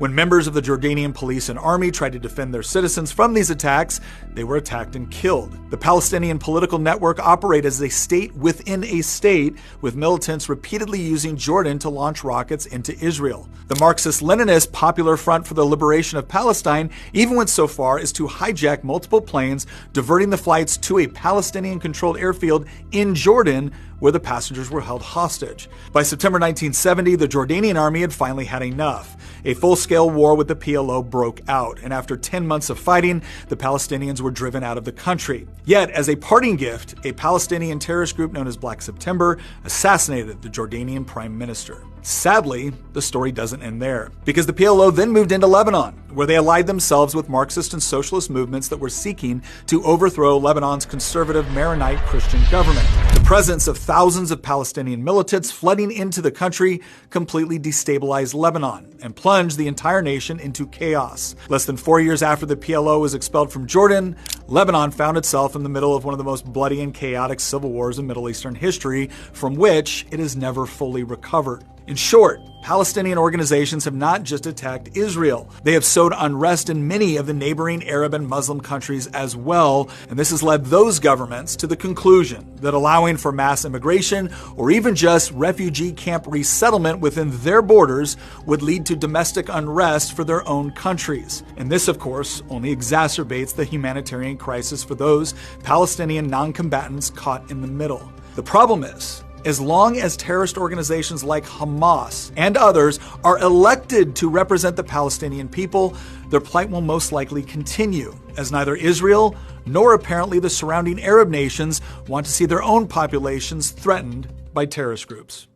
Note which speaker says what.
Speaker 1: When members of the Jordanian police and army tried to defend their citizens from these attacks, they were attacked and killed. The Palestinian political network operated as a state within a state, with militants repeatedly using Jordan to launch rockets into Israel. The Marxist-Leninist Popular Front for the Liberation of Palestine even went so far as to hijack multiple planes, diverting the flights to a Palestinian-controlled airfield in Jordan, where the passengers were held hostage. By September 1970, the Jordanian army had finally had enough. A full-scale war with the PLO broke out, and after 10 months of fighting, the Palestinians were driven out of the country. Yet, as a parting gift, a Palestinian terrorist group known as Black September assassinated the Jordanian prime minister. Sadly, the story doesn't end there, because the PLO then moved into Lebanon, where they allied themselves with Marxist and socialist movements that were seeking to overthrow Lebanon's conservative Maronite Christian government. The presence of thousands of Palestinian militants flooding into the country completely destabilized Lebanon and plunged the entire nation into chaos. Less than 4 years after the PLO was expelled from Jordan, Lebanon found itself in the middle of one of the most bloody and chaotic civil wars in Middle Eastern history, from which it has never fully recovered. In short, Palestinian organizations have not just attacked Israel. They have sowed unrest in many of the neighboring Arab and Muslim countries as well, and this has led those governments to the conclusion that allowing for mass immigration or even just refugee camp resettlement within their borders would lead to domestic unrest for their own countries. And this, of course, only exacerbates the humanitarian crisis for those Palestinian non-combatants caught in the middle. The problem is, as long as terrorist organizations like Hamas and others are elected to represent the Palestinian people, their plight will most likely continue, as neither Israel nor apparently the surrounding Arab nations want to see their own populations threatened by terrorist groups.